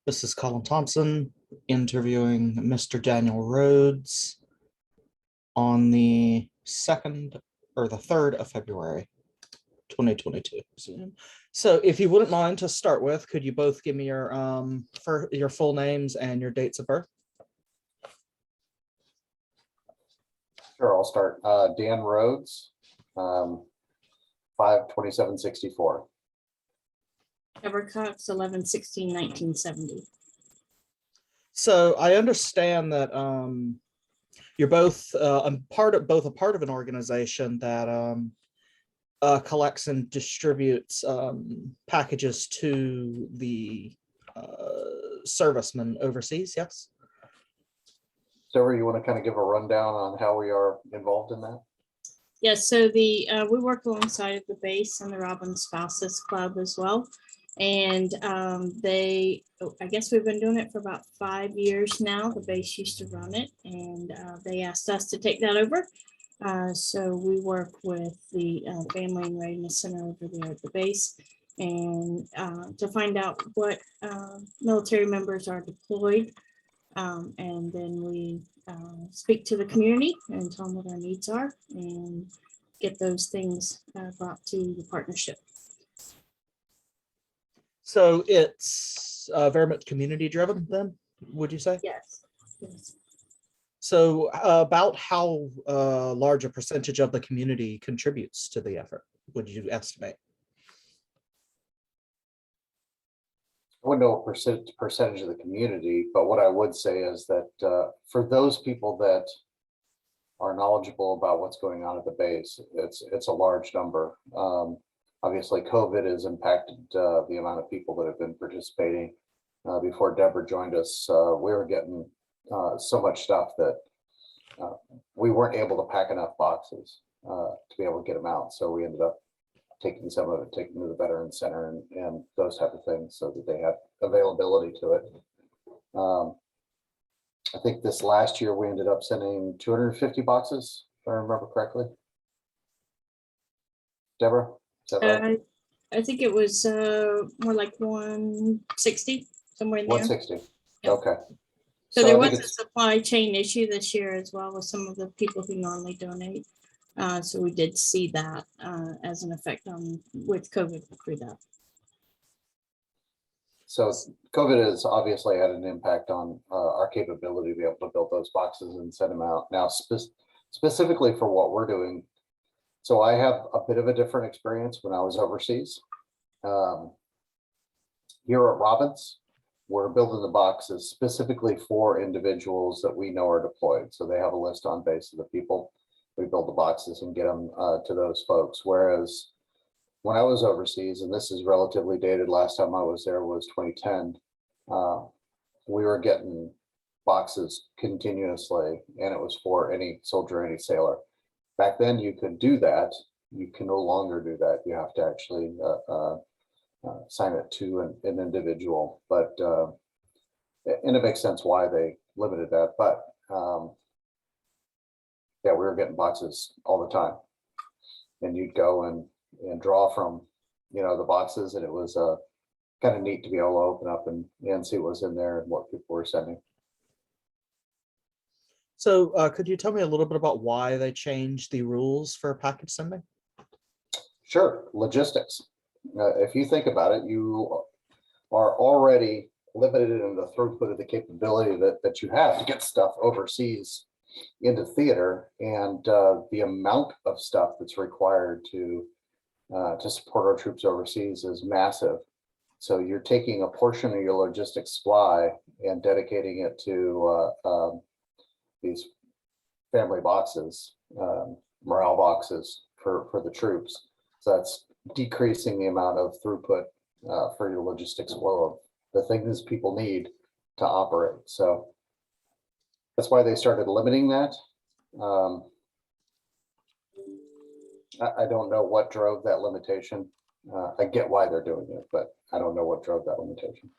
This is Colin Thompson interviewing Mr. Daniel Rhodes on the 2nd or the 3rd of February, 2022. So if you wouldn't mind to start with, could you both give me your full names and your dates of birth? Sure, I'll start. Dan Rhodes, 5/27/64. Debra Cox, 11/16/1970. So I understand that you're both a part of an organization that collects and distributes packages to the servicemen overseas. Yes. Debra, you want to kind of give a rundown on how we are involved in that? Yes, so we work alongside the base and the Robin Spouses Club as well. And I guess we've been doing it for about 5 years now. The base used to run it, and they asked us to take that over. So we work with the Family and Readiness Center over there at the base, and to find out what military members are deployed. And then we speak to the community and tell them what our needs are and get those things brought to the partnership. So it's very much community driven then, would you say? Yes. So about how large a percentage of the community contributes to the effort, would you estimate? I wouldn't know a percentage of the community, but what I would say is that for those people that are knowledgeable about what's going on at the base, it's a large number. Obviously, COVID has impacted the amount of people that have been participating. Before Debra joined us, we were getting so much stuff that we weren't able to pack enough boxes to be able to get them out. So we ended up taking some of it, taking to the Veterans Center and those type of things so that they had availability to it. I think this last year we ended up sending 250 boxes, if I remember correctly. Debra, is that right? I think it was more like 160, somewhere in there. 160. Yep. Okay. So I there think was a supply chain issue this year as well with some of the people who normally donate. So we did see that as an effect with COVID through that. So COVID has obviously had an impact on our capability to be able to build those boxes and send them out. Now, specifically for what we're doing, so I have a bit of a different experience when I was overseas. Here at Robbins, we're building the boxes specifically for individuals that we know are deployed. So they have a list on base of the people. We build the boxes and get them to those folks. Whereas when I was overseas, and this is relatively dated, last time I was there was 2010, we were getting boxes continuously, and it was for any soldier, any sailor. Back then you could do that. You can no longer do that. You have to actually sign it to an individual, and it makes sense why they limited that. But yeah, we were getting boxes all the time, and you'd go and draw from, the boxes, and it was kind of neat to be able to open up and see what was in there and what people were sending. So could you tell me a little bit about why they changed the rules for package sending? Sure, logistics. If you think about it, you are already limited in the throughput of the capability that you have to get stuff overseas into theater, and the amount of stuff that's required to support our troops overseas is massive. So you're taking a portion of your logistics supply and dedicating it to these family boxes, morale boxes for the troops. So that's decreasing the amount of throughput for your logistics flow of the things people need to operate. So that's why they started limiting that. I don't know what drove that limitation. I get why they're doing it, but I don't know what drove that limitation.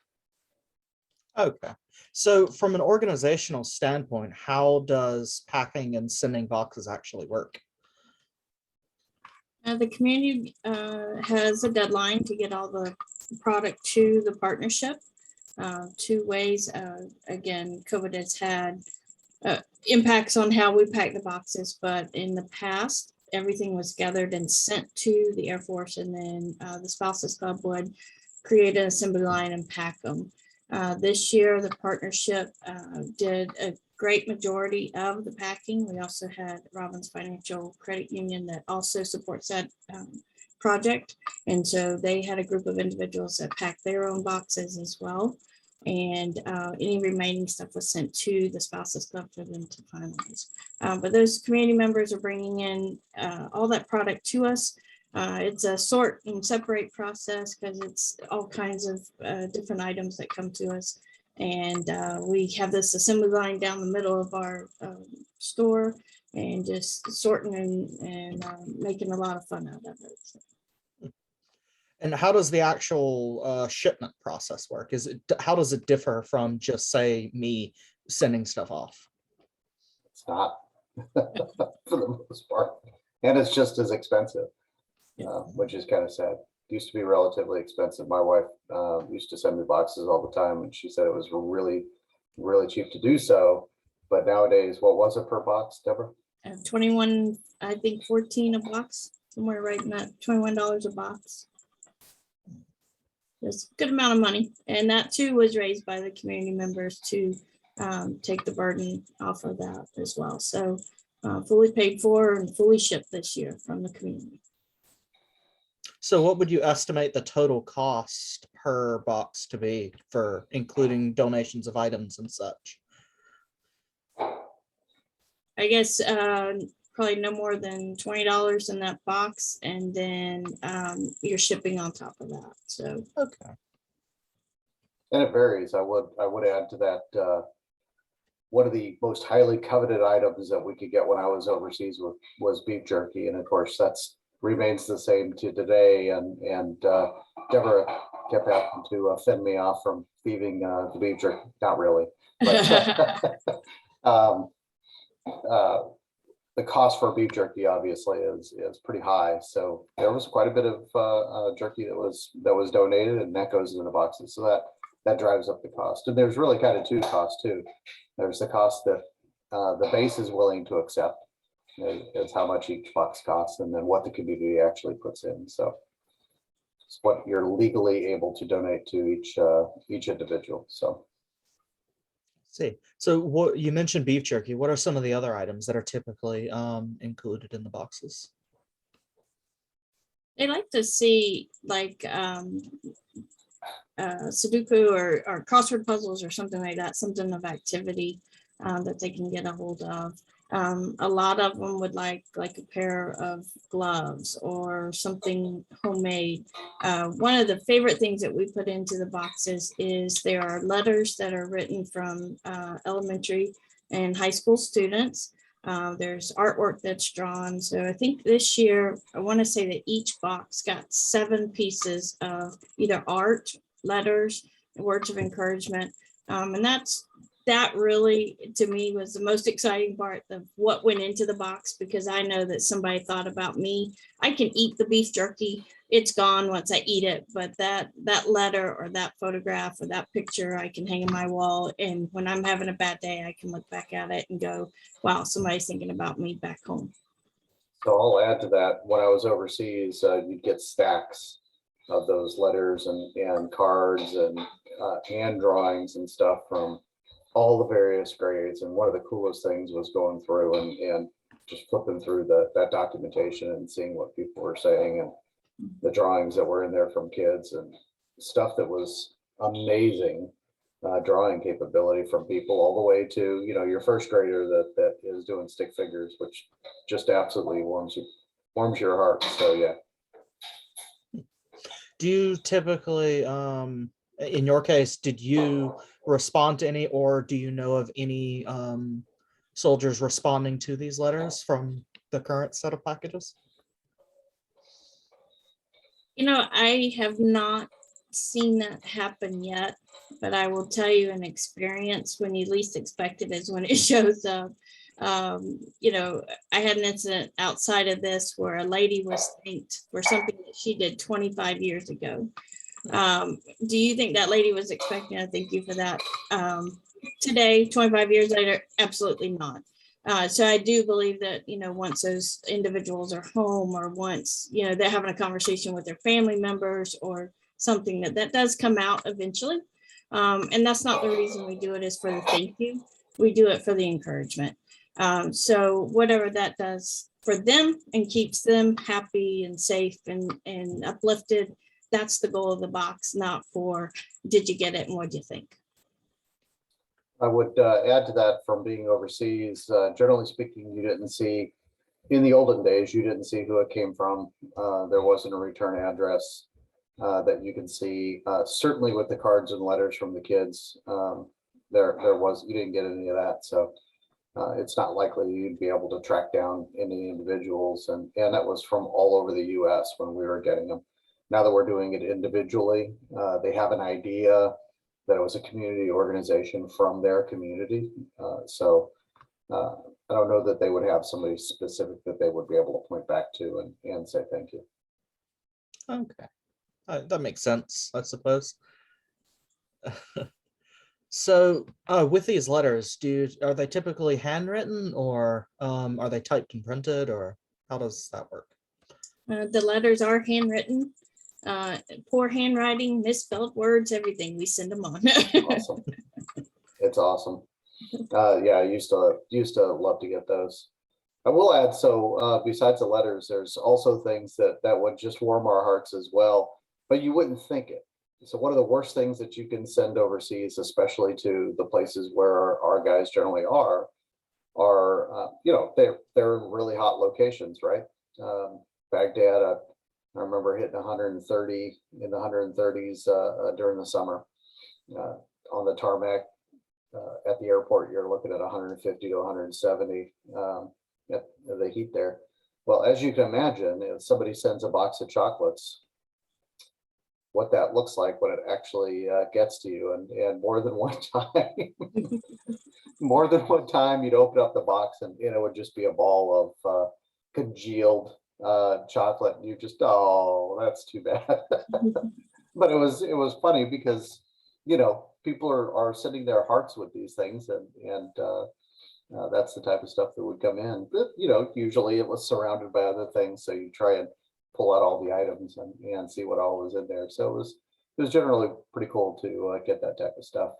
Okay. So from an organizational standpoint, how does packing and sending boxes actually work? The community has a deadline to get all the product to the partnership. two ways. Again, COVID has had impacts on how we pack the boxes, but in the past, everything was gathered and sent to the Air Force, and then the Spouses Club would create an assembly line and pack them. This year, the partnership did a great majority of the packing. We also had Robbins Financial Credit Union that also supports that project. And so they had a group of individuals that packed their own boxes as well. And any remaining stuff was sent to the Spouses Club for them to finalize. But those community members are bringing in all that product to us. It's a sort and separate process because it's all kinds of different items that come to us. And we have this assembly line down the middle of our store and just sorting and making a lot of fun out of it. So. And how does the actual shipment process work? How does it differ from just, say, me sending stuff off? It's not for the most part, and it's just as expensive, which is kind of sad. It used to be relatively expensive. My wife used to send me boxes all the time, and she said it was really, really cheap to do so. But nowadays, what was it per box, Deborah? 21, I think 14 a box, somewhere right in that $21 a box. It's a good amount of money, and that too was raised by the community members to take the burden off of that as well. So fully paid for and fully shipped this year from the community. So what would you estimate the total cost per box to be for including donations of items and such? I guess probably no more than $20 in that box, and then you're shipping on top of that. So okay. And it varies. I would add to that. One of the most highly coveted items that we could get when I was overseas was beef jerky, and of course that's remains the same to today. And Deborah kept having to fend me off from thieving the beef jerky. Not really, but the cost for beef jerky obviously is pretty high. So there was quite a bit of jerky that was donated, and that goes in the boxes. So that drives up the cost. And there's really kind of two costs too. There's the cost that the base is willing to accept, is how much each box costs, and then what the community actually puts in. So it's what you're legally able to donate to each individual. So. See, so what you mentioned beef jerky. What are some of the other items that are typically included in the boxes? They like to see like Sudoku or crossword puzzles or something like that, something of activity that they can get a hold of. A lot of them would like a pair of gloves or something homemade. One of the favorite things that we put into the boxes is there are letters that are written from elementary and high school students. There's artwork that's drawn. So I think this year, I want to say that each box got 7 pieces of either art, letters, words of encouragement. And that really, to me, was the most exciting part of what went into the box, because I know that somebody thought about me. I can eat the beef jerky. It's gone once I eat it, but that letter or that photograph or that picture I can hang in my wall. And when I'm having a bad day, I can look back at it and go, wow, somebody's thinking about me back home. So I'll add to that. When I was overseas, you'd get stacks of those letters and cards and hand drawings and stuff from all the various grades. And one of the coolest things was going through and just flipping through that documentation and seeing what people were saying, and the drawings that were in there from kids and stuff that was amazing drawing capability from people, all the way to, your first grader that is doing stick figures, which just absolutely warms your heart. So yeah. Do you typically, in your case, did you respond to any, or do you know of any soldiers responding to these letters from the current set of packages? I have not seen that happen yet, but I will tell you an experience when you least expect it is when it shows up. I had an incident outside of this where a lady was thanked for something that she did 25 years ago. Do you think that lady was expecting a thank you for that? Today, 25 years later, absolutely not. So I do believe that, once those individuals are home, or once, they're having a conversation with their family members or something, that does come out eventually. And that's not the reason we do it, is for the thank you. We do it for the encouragement. So whatever that does for them and keeps them happy and safe and uplifted, that's the goal of the box, not for, did you get it and what do you think? I would add to that, from being overseas, generally speaking, you didn't see, in the olden days, you didn't see who it came from. There wasn't a return address that you can see. Certainly with the cards and letters from the kids, you didn't get any of that. So it's not likely you'd be able to track down any individuals. And that was from all over the US when we were getting them. Now that we're doing it individually, they have an idea that it was a community organization from their community. So I don't know that they would have somebody specific that they would be able to point back to and say thank you. Okay, that makes sense, I suppose. So with these letters, are they typically handwritten, or are they typed and printed, or how does that work? The letters are handwritten. Poor handwriting, misspelled words, everything, we send them on. Awesome. It's awesome. Yeah, I used to love to get those. I will add, so besides the letters, there's also things that would just warm our hearts as well, but you wouldn't think it. So one of the worst things that you can send overseas, especially to the places where our guys generally are they're really hot locations, right? Baghdad, I remember hitting 130 in the 130s during the summer on the tarmac at the airport. You're looking at 150 to 170 at the heat there. Well, as you can imagine, if somebody sends a box of chocolates, what that looks like when it actually gets to you, and more than one time, you'd open up the box and it would just be a ball of congealed chocolate, and you just, oh, that's too bad. But it was funny because people are sending their hearts with these things, and that's the type of stuff that would come in. But usually it was surrounded by other things, so you try and pull out all the items and see what all was in there. So it was generally pretty cool to get that type of stuff.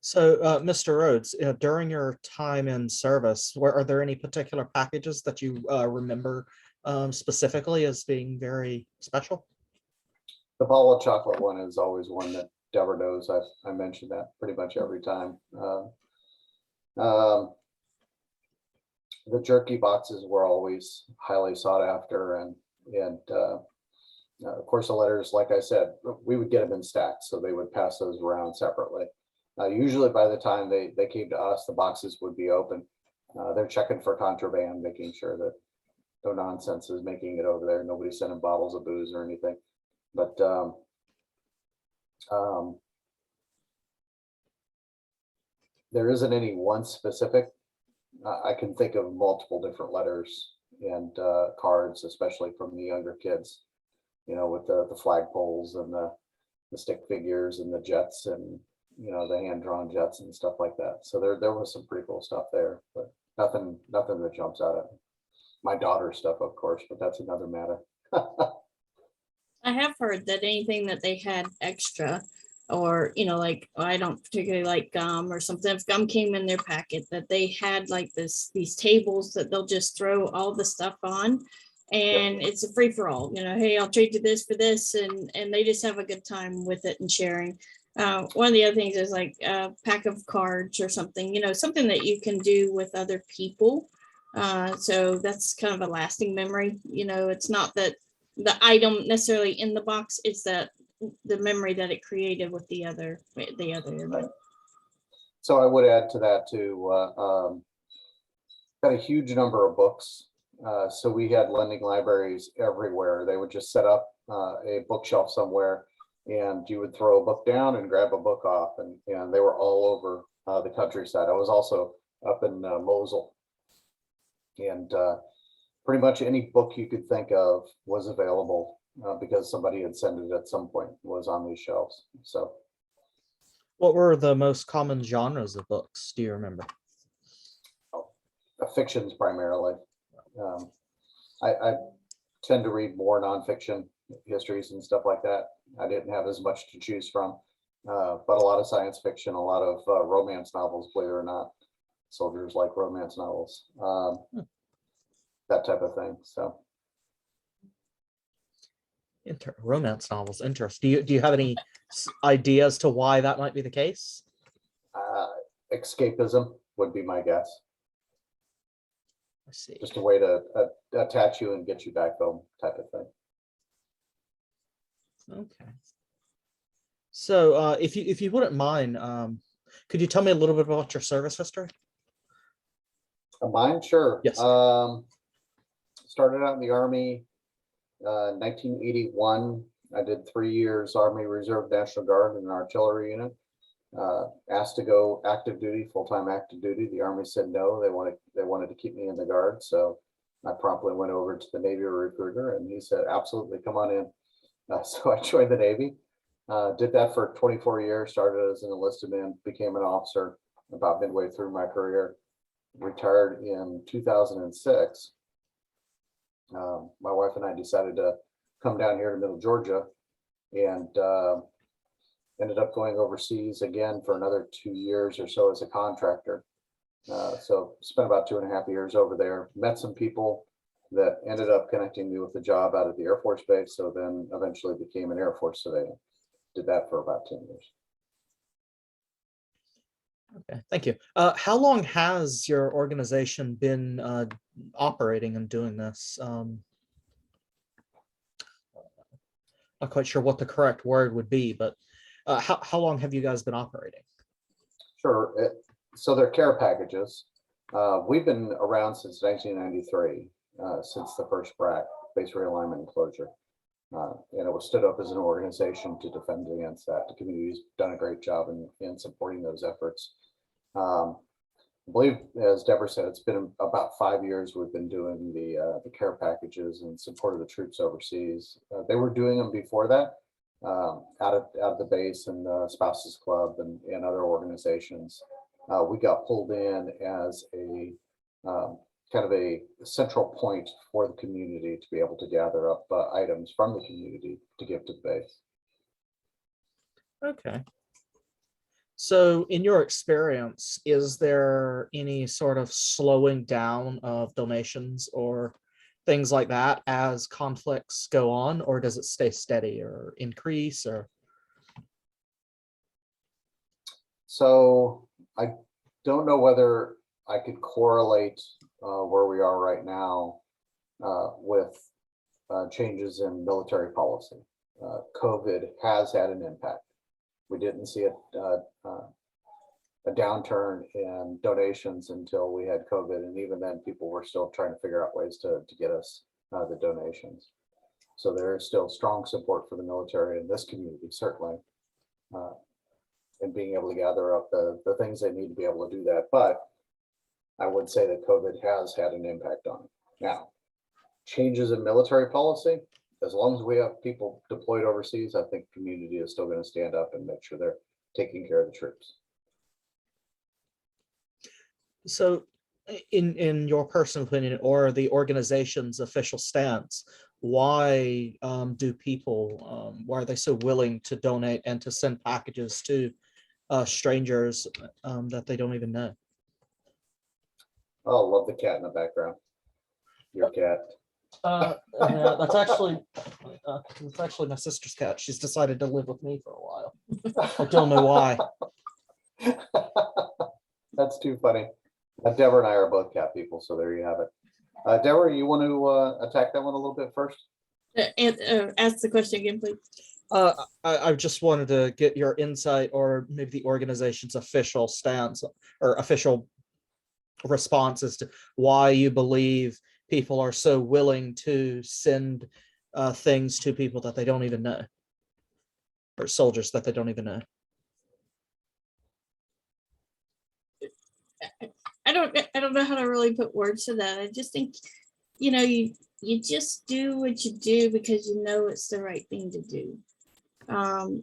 So, Mr. Rhodes, during your time in service, are there any particular packages that you remember specifically as being very special? The ball of chocolate one is always one that Debra knows. I mention that pretty much every time. The jerky boxes were always highly sought after, and of course the letters, like I said, we would get them in stacks, so they would pass those around separately. Usually by the time they came to us, the boxes would be open. They're checking for contraband, making sure that no nonsense is making it over there. Nobody's sending bottles of booze or anything. But there isn't any one specific. I can think of multiple different letters and cards, especially from the younger kids, with the flagpoles and the stick figures and the jets and the hand-drawn jets and stuff like that. So there was some pretty cool stuff there, but nothing that jumps out at me. My daughter's stuff, of course, but that's another matter. I have heard that anything that they had extra, or like, I don't particularly like gum or something, if gum came in their packet, that they had like these tables that they'll just throw all the stuff on, and it's a free-for-all. Hey, I'll trade you this for this, and they just have a good time with it and sharing. One of the other things is like a pack of cards or something, something that you can do with other people. So that's kind of a lasting memory. It's not that the item necessarily in the box, it's that the memory that it created with the other. Right. So I would add to that too, got a huge number of books. So we had lending libraries everywhere. They would just set up a bookshelf somewhere, and you would throw a book down and grab a book off, and they were all over the countryside. I was also up in Mosul, and pretty much any book you could think of was available because somebody had sent it at some point, was on these shelves. So What were the most common genres of books? Do you remember? fictions primarily. I tend to read more nonfiction histories and stuff like that. I didn't have as much to choose from, but a lot of science fiction, a lot of romance novels, believe it or not. Soldiers like romance novels, that type of thing. So Romance novels, interest. Do you have any ideas to why that might be the case? escapism would be my guess. I see. Just a way to attach you and get you back home, type of thing. Okay. So if you wouldn't mind, could you tell me a little bit about your service history? Mine, sure. Yes. Started out in the Army, 1981. I did 3 years Army Reserve National Guard in an artillery unit. Asked to go active duty, full-time active duty. The Army said no. They wanted to keep me in the Guard, so I promptly went over to the Navy recruiter, and he said, "Absolutely, come on in." So I joined the Navy. Did that for 24 years. Started as an enlisted man, became an officer about midway through my career. Retired in 2006. My wife and I decided to come down here to Middle Georgia, and ended up going overseas again for another 2 years or so as a contractor. So spent about 2.5 years over there, met some people that ended up connecting me with a job out at the Air Force Base. So then eventually became an Air Force civilian. Did that for about 10 years. Okay, thank you. How long has your organization been operating and doing this? Not quite sure what the correct word would be, but how long have you guys been operating? Sure. So they're care packages. We've been around since 1993, since the first BRAC, base realignment and closure. And it was stood up as an organization to defend against that. The community's done a great job in supporting those efforts. I believe, as Debra said, it's been about 5 years we've been doing the care packages in support of the troops overseas. They were doing them before that, out of the base and the Spouses Club and other organizations. We got pulled in as a kind of a central point for the community to be able to gather up items from the community to give to the base. Okay. So in your experience, is there any sort of slowing down of donations or things like that as conflicts go on, or does it stay steady or increase? Or so I don't know whether I could correlate where we are right now with changes in military policy. COVID has had an impact. We didn't see a downturn in donations until we had COVID, and even then, people were still trying to figure out ways to get us the donations. So there is still strong support for the military in this community, certainly, and being able to gather up the things they need to be able to do that. But I would say that COVID has had an impact on it. Now, changes in military policy, as long as we have people deployed overseas, I think the community is still going to stand up and make sure they're taking care of the troops. so in your personal opinion or the organization's official stance, why do people, why are they so willing to donate and to send packages to strangers that they don't even know? Oh, love the cat in the background. Your cat. Yeah, that's actually my sister's cat. She's decided to live with me for a while. I don't know why. That's too funny. Debra and I are both cat people, so there you have it. Debra, you want to attack that one a little bit first? Ask the question again, please. I just wanted to get your insight, or maybe the organization's official stance or official responses to why you believe people are so willing to send things to people that they don't even know, or soldiers that they don't even know. I don't know how to really put words to that. I just think, you you just do what you do because you know it's the right thing to do.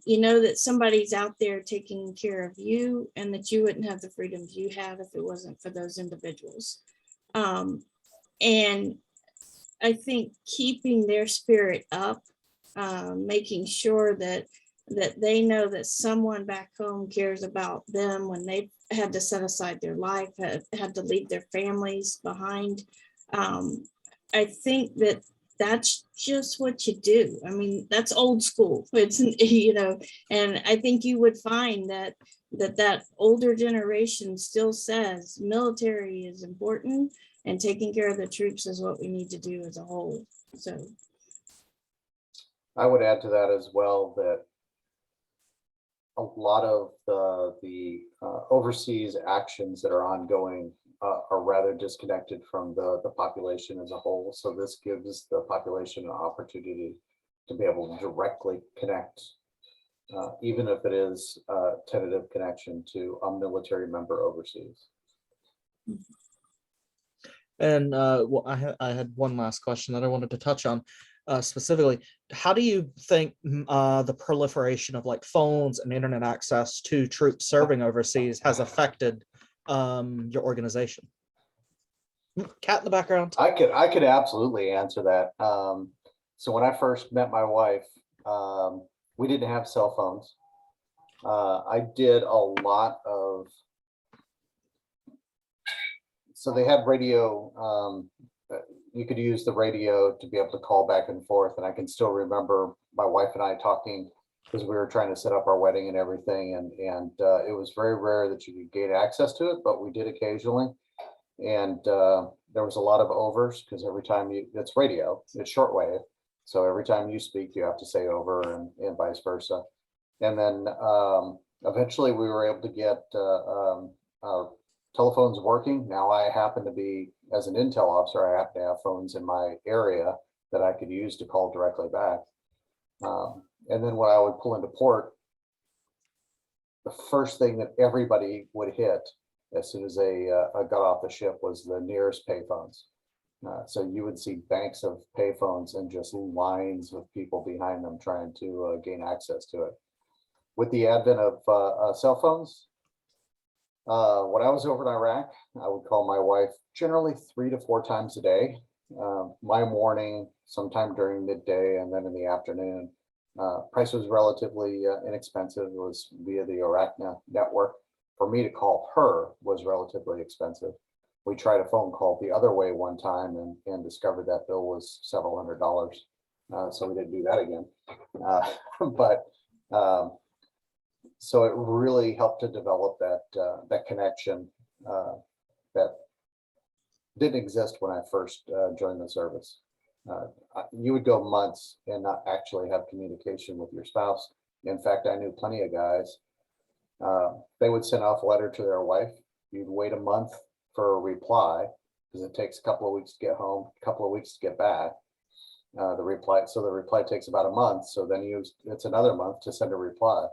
You know that somebody's out there taking care of you, and that you wouldn't have the freedoms you have if it wasn't for those individuals. And I think keeping their spirit up, making sure that they know that someone back home cares about them when they had to set aside their life, had to leave their families behind. I think that that's just what you do. I mean, that's old school. It's, you know, and I think you would find that older generation still says military is important and taking care of the troops is what we need to do as a whole. So I would add to that as well that a lot of the overseas actions that are ongoing are rather disconnected from the population as a whole. So this gives the population an opportunity to be able to directly connect, even if it is a tentative connection to a military member overseas. And well, I had one last question that I wanted to touch on specifically. How do you think the proliferation of like phones and internet access to troops serving overseas has affected your organization? Cat in the background. I could absolutely answer that. So when I first met my wife, we didn't have cell phones. I did a lot of, so they had radio, you could use the radio to be able to call back and forth. And I can still remember my wife and I talking because we were trying to set up our wedding and everything. And it was very rare that you could gain access to it, but we did occasionally. And there was a lot of overs because every time it's radio, it's shortwave. So every time you speak, you have to say over and vice versa. And then eventually we were able to get telephones working. Now I happen to be, as an intel officer, I happen to have phones in my area that I could use to call directly back. And then when I would pull into port, the first thing that everybody would hit as soon as they got off the ship was the nearest payphones. So you would see banks of payphones and just lines of people behind them trying to gain access to it. With the advent of cell phones, when I was over in Iraq, I would call my wife generally 3 to 4 times a day. My morning, sometime during midday, and then in the afternoon. Price was relatively inexpensive. It was via the Arachna network. For me to call her was relatively expensive. We tried a phone call the other way one time and discovered that bill was several $100s. So we didn't do that again. So it really helped to develop that connection that didn't exist when I first joined the service. You would go months and not actually have communication with your spouse. In fact, I knew plenty of guys. They would send off a letter to their wife. You'd wait a month for a reply because it takes a couple of weeks to get home, a couple of weeks to get back. The reply takes about a month. So then it's another month to send a reply.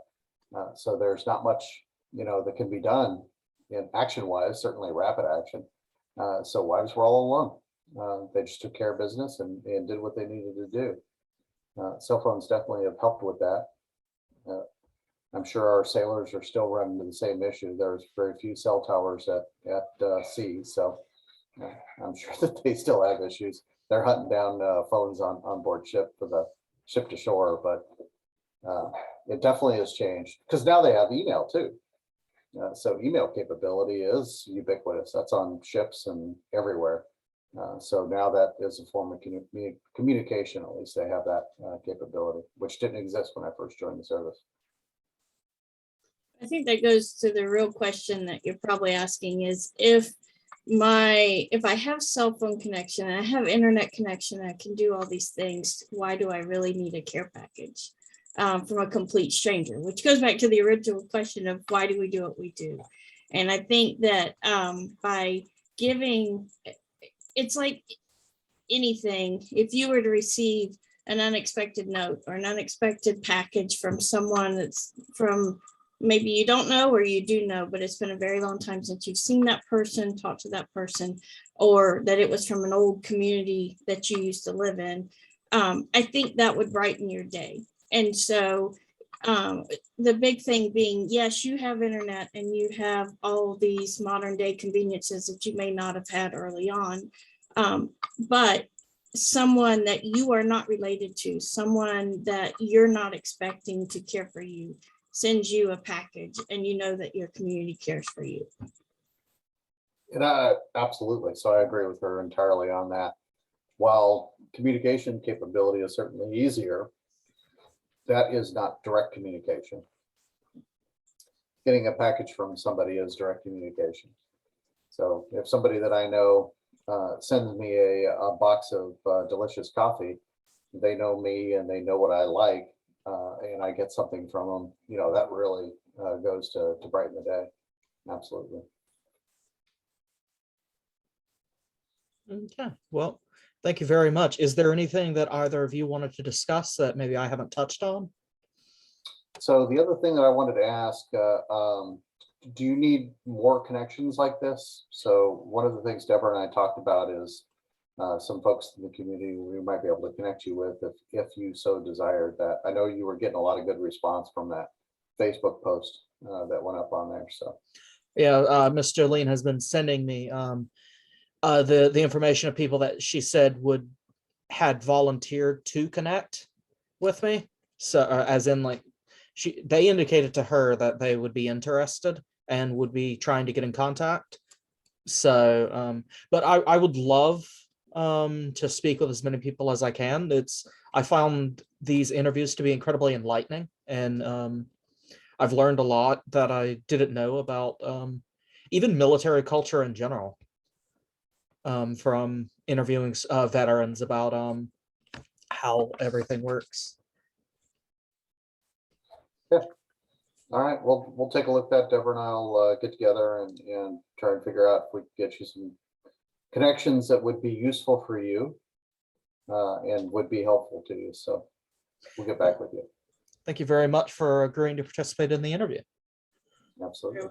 So there's not much, that can be done in action-wise, certainly rapid action. So wives were all alone. They just took care of business and did what they needed to do. Cell phones definitely have helped with that. I'm sure our sailors are still running into the same issue. There's very few cell towers at sea, so I'm sure that they still have issues. They're hunting down phones on board ship for the ship to shore, but it definitely has changed because now they have email too. So email capability is ubiquitous. That's on ships and everywhere. So now that is a form of communication. At least they have that capability, which didn't exist when I first joined the service. I think that goes to the real question that you're probably asking is if I have cell phone connection and I have internet connection, I can do all these things. Why do I really need a care package from a complete stranger? Which goes back to the original question of why do we do what we do? And I think that by giving, it's like anything, if you were to receive an unexpected note or an unexpected package from someone that's from maybe you don't know or you do know, but it's been a very long time since you've seen that person, talked to that person, or that it was from an old community that you used to live in. I think that would brighten your day. And so the big thing being, yes, you have internet and you have all these modern day conveniences that you may not have had early on. But someone that you are not related to, someone that you're not expecting to care for you, sends you a package and you know that your community cares for you. And absolutely. So I agree with her entirely on that. While communication capability is certainly easier, that is not direct communication. Getting a package from somebody is direct communication. So if somebody that I know sends me a box of delicious coffee, they know me and they know what I like, and I get something from them, you know, that really goes to brighten the day. Absolutely. Okay, well, thank you very much. Is there anything that either of you wanted to discuss that maybe I haven't touched on? So the other thing that I wanted to ask, do you need more connections like this? So one of the things Deborah and I talked about is some folks in the community we might be able to connect you with if you so desired that. I know you were getting a lot of good response from that Facebook post that went up on there. So Yeah, Miss Jolene has been sending me the information of people that she said had volunteered to connect with me. So as in like they indicated to her that they would be interested and would be trying to get in contact. So but I would love to speak with as many people as I can. I found these interviews to be incredibly enlightening, and I've learned a lot that I didn't know about even military culture in general, from interviewing veterans about how everything works. yeah. All right, well, we'll take a look at that. Deborah and I'll get together and try and figure out if we can get you some connections that would be useful for you and would be helpful to you. So we'll get back with you. Thank you very much for agreeing to participate in the interview. Absolutely.